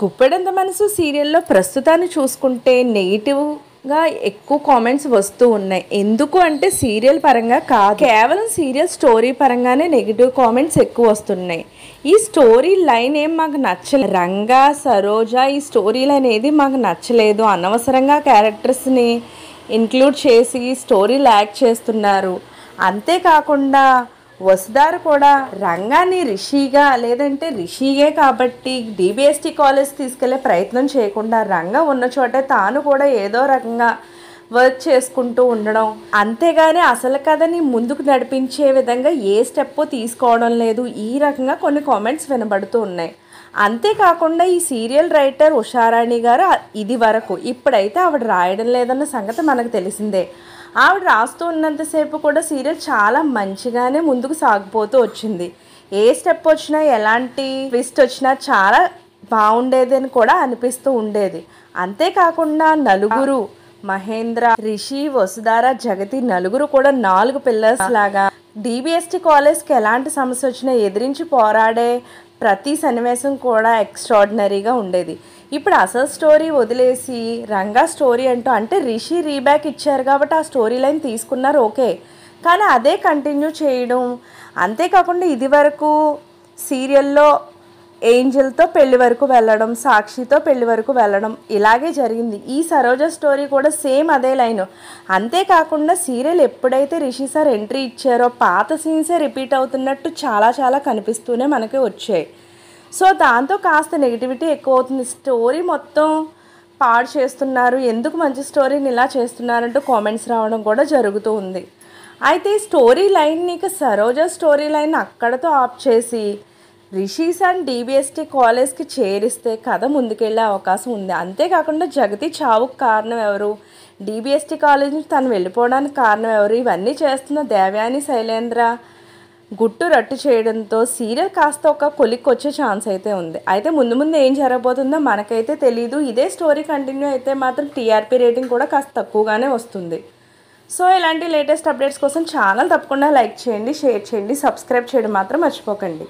గుప్పెడంత మనసు సీరియల్లో ప్రస్తుతాన్ని చూసుకుంటే నెగిటివ్గా ఎక్కువ కామెంట్స్ వస్తూ ఉన్నాయి. ఎందుకు అంటే సీరియల్ పరంగా కాదు, కేవలం సీరియల్ స్టోరీ పరంగానే నెగిటివ్ కామెంట్స్ ఎక్కువ వస్తున్నాయి. ఈ స్టోరీ లైన్ ఏం మాకు నచ్చలేదు. రంగా, సరోజ ఈ స్టోరీ లైన్ ఏది మాకు నచ్చలేదు. అనవసరంగా క్యారెక్టర్స్ని ఇంక్లూడ్ చేసి స్టోరీ ల్యాక్ చేస్తున్నారు. అంతేకాకుండా వసుధార కూడా రంగాన్ని రిషిగా లేదంటే రిషియే కాబట్టి డిబిఎస్టి కాలేజ్ తీసుకెళ్లే ప్రయత్నం చేయకుండా రంగా ఉన్న చోటే తాను కూడా ఏదో రకంగా వర్క్ చేసుకుంటూ ఉండడం, అంతేగాని అసలు కథని ముందుకు నడిపించే విధంగా ఏ స్టెప్ తీసుకోవడం లేదు. ఈ రకంగా కొన్ని కామెంట్స్ వినబడుతూ ఉన్నాయి. అంతేకాకుండా ఈ సీరియల్ రైటర్ ఉషారాణి గారు ఇది వరకు ఇప్పుడైతే ఆవిడ రాయడం లేదన్న సంగతి మనకు తెలిసిందే. ఆవిడ రాస్తూ ఉన్నంతసేపు కూడా సీరియల్ చాలా మంచిగానే ముందుకు సాగిపోతూ వచ్చింది. ఏ స్టెప్ వచ్చినా ఎలాంటి ట్విస్ట్ వచ్చినా చాలా బాగుండేది అని కూడా అనిపిస్తూ ఉండేది. అంతేకాకుండా నలుగురు మహేంద్ర, రిషి, వసుధార, జగతి నలుగురు కూడా 4 పిల్లర్స్ లాగా డిబిఎస్టి కాలేజ్కి ఎలాంటి సమస్య వచ్చినా ఎదిరించి పోరాడే ప్రతి సన్నివేశం కూడా ఎక్స్ట్రాడినరీగా ఉండేది. ఇప్పుడు అసలు స్టోరీ వదిలేసి రంగా స్టోరీ అంటూ అంటే రిషి రీబ్యాక్ ఇచ్చారు కాబట్టి ఆ స్టోరీ లైన్ తీసుకున్నారు, ఓకే. కానీ అదే కంటిన్యూ చేయడం, అంతేకాకుండా ఇది వరకు సీరియల్లో ఏంజల్తో పెళ్లి వరకు వెళ్ళడం, సాక్షితో పెళ్లి వరకు వెళ్ళడం ఇలాగే జరిగింది. ఈ సరోజ స్టోరీ కూడా సేమ్ అదే లైన్. అంతేకాకుండా సీరియల్ ఎప్పుడైతే రిషి సార్ ఎంట్రీ ఇచ్చారో పాత సీన్సే రిపీట్ అవుతున్నట్టు చాలా కనిపిస్తూనే మనకి వచ్చాయి. సో దాంతో కాస్త నెగిటివిటీ ఎక్కువ అవుతుంది. స్టోరీ మొత్తం పాడు చేస్తున్నారు, ఎందుకు మంచి స్టోరీని ఇలా చేస్తున్నారంటూ కామెంట్స్ రావడం కూడా జరుగుతూ ఉంది. అయితే ఈ స్టోరీ లైన్ని ఇక సరోజ స్టోరీ లైన్ అక్కడతో ఆఫ్ చేసి రిషి సార్ డిబిఎస్టి కాలేజ్కి చేరిస్తే కథ ముందుకెళ్ళే అవకాశం ఉంది. అంతేకాకుండా జగతి చావుకు కారణం ఎవరు, డిబిఎస్టి కాలేజ్ నుంచి తను వెళ్ళిపోవడానికి కారణం ఎవరు, ఇవన్నీ చేస్తున్న దేవయాని, శైలేంద్ర గుట్టు రట్టు చేయడంతో సీరియల్ కాస్త ఒక కొలిక్కి వచ్చే ఛాన్స్ అయితే ఉంది. అయితే ముందు ఏం జరగబోతుందో మనకైతే తెలీదు. ఇదే స్టోరీ కంటిన్యూ అయితే మాత్రం టీఆర్పీ రేటింగ్ కూడా కాస్త తక్కువగానే వస్తుంది. సో ఇలాంటి లేటెస్ట్ అప్డేట్స్ కోసం ఛానల్ తప్పకుండా లైక్ చేయండి, షేర్ చేయండి, సబ్స్క్రైబ్ చేయడం మాత్రం మర్చిపోకండి.